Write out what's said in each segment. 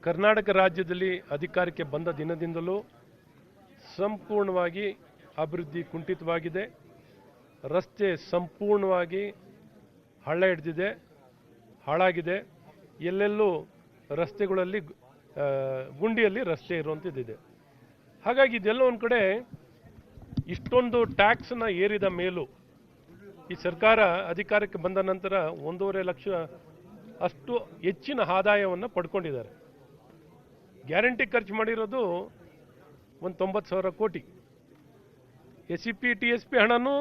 ಕರ್ನಾಟಕ ರಾಜ್ಯದಲ್ಲಿ ಅಧಿಕಾರಕ್ಕೆ ಬಂದ ದಿನದಿಂದಲೂ ಸಂಪೂರ್ಣವಾಗಿ ಅಭಿವೃದ್ಧಿ ಕುಂಠಿತವಾಗಿದೆ. ರಸ್ತೆ ಸಂಪೂರ್ಣವಾಗಿ ಹಳ್ಳ ಹಿಡಿದಿದೆ, ಹಾಳಾಗಿದೆ. ಎಲ್ಲೆಲ್ಲೂ ರಸ್ತೆಗಳಲ್ಲಿ ಗುಂಡಿಯಲ್ಲಿ ರಸ್ತೆ ಇರುವಂಥದ್ದಿದೆ. ಹಾಗಾಗಿ ಇದೆಲ್ಲ ಒಂದು ಕಡೆ ಇಷ್ಟೊಂದು ಟ್ಯಾಕ್ಸ್ನ ಏರಿದ ಮೇಲೂ ಈ ಸರ್ಕಾರ ಅಧಿಕಾರಕ್ಕೆ ಬಂದ ನಂತರ 1.5 ಲಕ್ಷ ಅಷ್ಟು ಹೆಚ್ಚಿನ ಆದಾಯವನ್ನು ಪಡ್ಕೊಂಡಿದ್ದಾರೆ. ಗ್ಯಾರಂಟಿ ಖರ್ಚು ಮಾಡಿರೋದು ಒಂದು 90,000 ಕೋಟಿ. SCP TSP ಹಣನೂ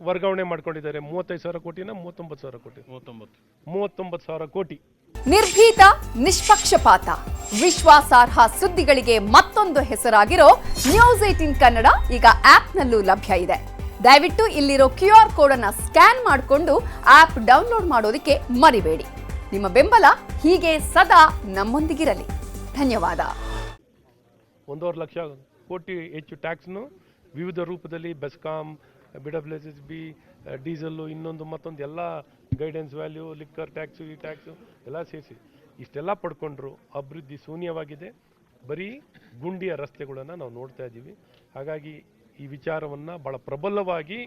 ವರ್ಗಾವಣೆ ಮಾಡ್ಕೊಂಡಿದ್ದಾರೆ. 35,000 ಕೋಟಿನ 39,000 ಕೋಟಿ 39,000 ಕೋಟಿ. ನಿರ್ಭೀತ, ನಿಷ್ಪಕ್ಷಪಾತ, ವಿಶ್ವಾಸಾರ್ಹ ಸುದ್ದಿಗಳಿಗೆ ಮತ್ತೊಂದು ಹೆಸರಾಗಿರೋ ನ್ಯೂಸ್ 18 ಕನ್ನಡ ಈಗ ಆಪ್ನಲ್ಲೂ ಲಭ್ಯ ಇದೆ. ದಯವಿಟ್ಟು ಇಲ್ಲಿರೋ QR ಕೋಡ್ ಅನ್ನು ಸ್ಕ್ಯಾನ್ ಮಾಡಿಕೊಂಡು ಆಪ್ ಡೌನ್ಲೋಡ್ ಮಾಡೋದಕ್ಕೆ ಮರಿಬೇಡಿ. ನಿಮ್ಮ ಬೆಂಬಲ ಹೀಗೆ ಸದಾ ನಮ್ಮೊಂದಿಗಿರಲಿ. ಧನ್ಯವಾದ. 1.5 ಲಕ್ಷ ಕೋಟಿ ಹೆಚ್ಚು ಟ್ಯಾಕ್ಸ್ನು ವಿವಿಧ ರೂಪದಲ್ಲಿ ಬೆಸ್ಕಾಂ, BWSSB, ಡೀಸೆಲ್ಲು, ಇನ್ನೊಂದು ಮತ್ತೊಂದು ಎಲ್ಲ ಗೈಡೆನ್ಸ್ ವ್ಯಾಲ್ಯೂ, ಲಿಕ್ಕರ್ ಟ್ಯಾಕ್ಸು, ಈ ಟ್ಯಾಕ್ಸು ಎಲ್ಲ ಸೇರಿಸಿ ಇಷ್ಟೆಲ್ಲ ಪಡ್ಕೊಂಡ್ರು. ಅಭಿವೃದ್ಧಿ ಶೂನ್ಯವಾಗಿದೆ. ಬರೀ ಗುಂಡಿಯ ರಸ್ತೆಗಳನ್ನು ನಾವು ನೋಡ್ತಾ ಇದ್ದೀವಿ. ಹಾಗಾಗಿ ಈ ವಿಚಾರವನ್ನು ಭಾಳ ಪ್ರಬಲವಾಗಿ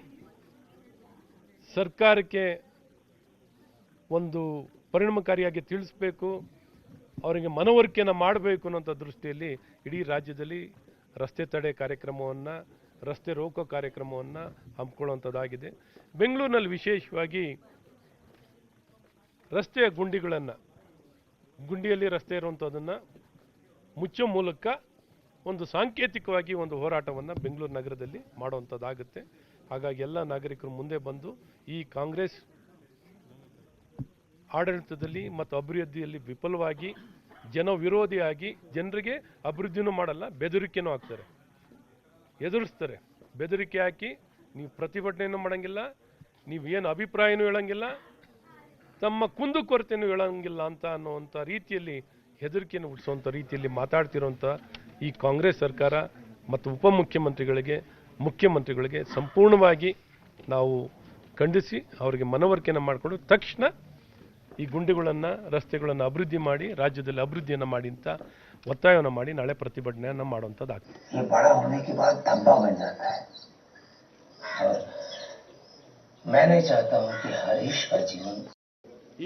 ಸರ್ಕಾರಕ್ಕೆ ಒಂದು ಪರಿಣಾಮಕಾರಿಯಾಗಿ ತಿಳಿಸ್ಬೇಕು, ಅವರಿಗೆ ಮನವರಿಕೆಯನ್ನು ಮಾಡಬೇಕು ಅನ್ನೋಂಥ ದೃಷ್ಟಿಯಲ್ಲಿ ಇಡೀ ರಾಜ್ಯದಲ್ಲಿ ರಸ್ತೆ ತಡೆ ಕಾರ್ಯಕ್ರಮವನ್ನು, ರಸ್ತೆ ರೋಕೋ ಕಾರ್ಯಕ್ರಮವನ್ನು ಹಮ್ಮಿಕೊಳ್ಳುವಂಥದ್ದಾಗಿದೆ. ಬೆಂಗಳೂರಿನಲ್ಲಿ ವಿಶೇಷವಾಗಿ ರಸ್ತೆಯ ಗುಂಡಿಯಲ್ಲಿ ರಸ್ತೆ ಇರುವಂಥದ್ದನ್ನು ಮುಚ್ಚೋ ಮೂಲಕ ಒಂದು ಸಾಂಕೇತಿಕವಾಗಿ ಒಂದು ಹೋರಾಟವನ್ನು ಬೆಂಗಳೂರು ನಗರದಲ್ಲಿ ಮಾಡುವಂಥದ್ದಾಗುತ್ತೆ. ಹಾಗಾಗಿ ಎಲ್ಲ ನಾಗರಿಕರು ಮುಂದೆ ಬಂದು ಈ ಕಾಂಗ್ರೆಸ್ ಆಡಳಿತದಲ್ಲಿ ಮತ್ತು ಅಭಿವೃದ್ಧಿಯಲ್ಲಿ ವಿಫಲವಾಗಿ ಜನ ವಿರೋಧಿಯಾಗಿ ಜನರಿಗೆ ಅಭಿವೃದ್ಧಿನೂ ಮಾಡಲ್ಲ, ಬೆದರಿಕೆನೂ ಹಾಕ್ತಾರೆ, ಎದುರಿಸ್ತಾರೆ. ಬೆದರಿಕೆ ಹಾಕಿ ನೀವು ಪ್ರತಿಭಟನೆಯನ್ನು ಮಾಡೋಂಗಿಲ್ಲ, ನೀವೇನು ಅಭಿಪ್ರಾಯನೂ ಹೇಳೋಂಗಿಲ್ಲ, ತಮ್ಮ ಕುಂದುಕೊರತೆಯನ್ನು ಹೇಳೋಂಗಿಲ್ಲ ಅನ್ನುವಂಥ ರೀತಿಯಲ್ಲಿ ಹೆದರಿಕೆಯನ್ನು ಹುಟ್ಟಿಸುವಂಥ ರೀತಿಯಲ್ಲಿ ಮಾತಾಡ್ತಿರೋಂಥ ಈ ಕಾಂಗ್ರೆಸ್ ಸರ್ಕಾರ ಮತ್ತು ಉಪಮುಖ್ಯಮಂತ್ರಿಗಳಿಗೆ, ಮುಖ್ಯಮಂತ್ರಿಗಳಿಗೆ ಸಂಪೂರ್ಣವಾಗಿ ನಾವು ಖಂಡಿಸಿ ಅವರಿಗೆ ಮನವರಿಕೆಯನ್ನು ಮಾಡಿಕೊಂಡು ತಕ್ಷಣ ಈ ಗುಂಡಿಗಳನ್ನು, ರಸ್ತೆಗಳನ್ನು ಅಭಿವೃದ್ಧಿ ಮಾಡಿ ರಾಜ್ಯದಲ್ಲಿ ಅಭಿವೃದ್ಧಿಯನ್ನು ಮಾಡಿ ಅಂತ ಒತ್ತಾಯವನ್ನು ಮಾಡಿ ನಾಳೆ ಪ್ರತಿಭಟನೆಯನ್ನು ಮಾಡುವಂಥದ್ದಾಗ್ತದೆ.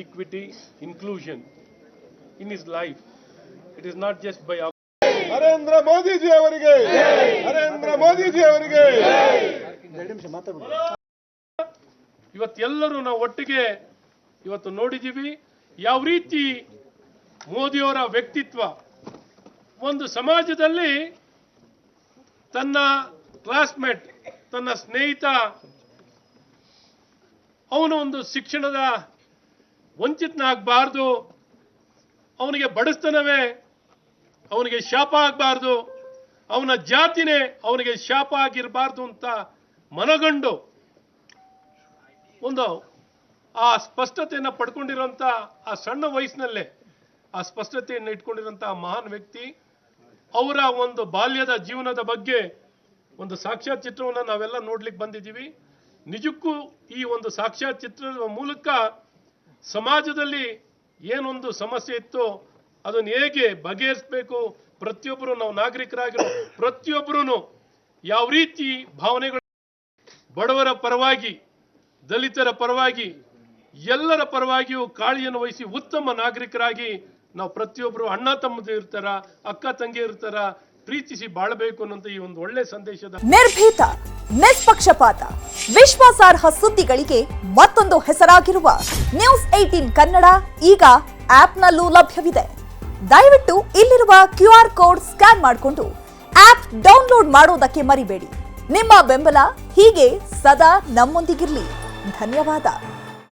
Equity, inclusion in his life. It is not just by Narendra Modiji ಅವರಿಗೆ, ನರೇಂದ್ರ ಮೋದಿಜಿ ಅವರಿಗೆ. ಇವತ್ತೆಲ್ಲರೂ ನಾವು ಒಟ್ಟಿಗೆ ಇವತ್ತು ನೋಡಿದ್ದೀವಿ ಯಾವ ರೀತಿ ಮೋದಿಯವರ ವ್ಯಕ್ತಿತ್ವ ಒಂದು ಸಮಾಜದಲ್ಲಿ ತನ್ನ ಕ್ಲಾಸ್ಮೇಟ್, ತನ್ನ ಸ್ನೇಹಿತ, ಅವನು ಒಂದು ಶಿಕ್ಷಣದ ವಂಚಿತನಾಗಬಾರ್ದು, ಅವನಿಗೆ ಬಡಸ್ತನವೇ ಅವನಿಗೆ ಶಾಪ ಆಗಬಾರ್ದು, ಅವನ ಜಾತಿನೇ ಅವನಿಗೆ ಶಾಪ ಆಗಿರಬಾರ್ದು ಅಂತ ಮನಗಂಡು ಒಂದು ಆ ಸ್ಪಷ್ಟತೆಯನ್ನು ಪಡ್ಕೊಂಡಿರೋಂಥ ಆ ಸಣ್ಣ ವಯಸ್ಸಿನಲ್ಲೇ ಆ ಸ್ಪಷ್ಟತೆಯನ್ನು ಇಟ್ಕೊಂಡಿರೋಂಥ ಮಹಾನ್ ವ್ಯಕ್ತಿ, ಅವರ ಒಂದು ಬಾಲ್ಯದ ಜೀವನದ ಬಗ್ಗೆ ಒಂದು ಸಾಕ್ಷ್ಯಚಿತ್ರವನ್ನು ಚಿತ್ರವನ್ನು ನಾವೆಲ್ಲ ನೋಡ್ಲಿಕ್ಕೆ ಬಂದಿದ್ದೀವಿ. ನಿಜಕ್ಕೂ ಈ ಒಂದು ಸಾಕ್ಷ್ಯಚಿತ್ರದ ಚಿತ್ರದ ಮೂಲಕ ಸಮಾಜದಲ್ಲಿ ಏನೊಂದು ಸಮಸ್ಯೆ ಇತ್ತು ಅದನ್ನು ಹೇಗೆ ಬಗೆಹರಿಸಬೇಕು, ಪ್ರತಿಯೊಬ್ಬರು ನಾವು ನಾಗರಿಕರಾಗಿರೋ ಪ್ರತಿಯೊಬ್ಬರೂ ಯಾವ ರೀತಿ ಭಾವನೆಗಳು, ಬಡವರ ಪರವಾಗಿ, ದಲಿತರ ಪರವಾಗಿ, ಎಲ್ಲರ ಪರವಾಗಿಯೂ ಕಾಳಜಿಯನ್ನು ವಹಿಸಿ ಉತ್ತಮ ನಾಗರಿಕರಾಗಿ ನಾವು ಪ್ರತಿಯೊಬ್ಬರು ಅಣ್ಣ ತಮ್ಮದು ಇರ್ತಾರ, ಅಕ್ಕ ತಂಗಿ ಇರ್ತಾರ, ಪ್ರೀತಿಸಿ ಬಾಳಬೇಕು ಅನ್ನೋಂಥ ಈ ಒಂದು ಒಳ್ಳೆ ಸಂದೇಶದ. ನಿರ್ಭೀತ, ನಿಷ್ಪಕ್ಷಪಾತ, ವಿಶ್ವಾಸಾರ್ಹ ಸುದ್ದಿಗಳಿಗೆ ಮತ್ತೊಂದು ಹೆಸರಾಗಿರುವ ನ್ಯೂಸ್ 18 ಕನ್ನಡ ಈಗ ಆಪ್ನಲ್ಲೂ ಲಭ್ಯವಿದೆ. ದಯವಿಟ್ಟು ಇಲ್ಲಿರುವ QR ಕೋಡ್ ಸ್ಕ್ಯಾನ್ ಮಾಡಿಕೊಂಡು ಆಪ್ ಡೌನ್ಲೋಡ್ ಮಾಡೋದಕ್ಕೆ ಮರಿಬೇಡಿ. ನಿಮ್ಮ ಬೆಂಬಲ ಹೀಗೆ ಸದಾ ನಮ್ಮೊಂದಿಗಿರಲಿ. ಧನ್ಯವಾದ.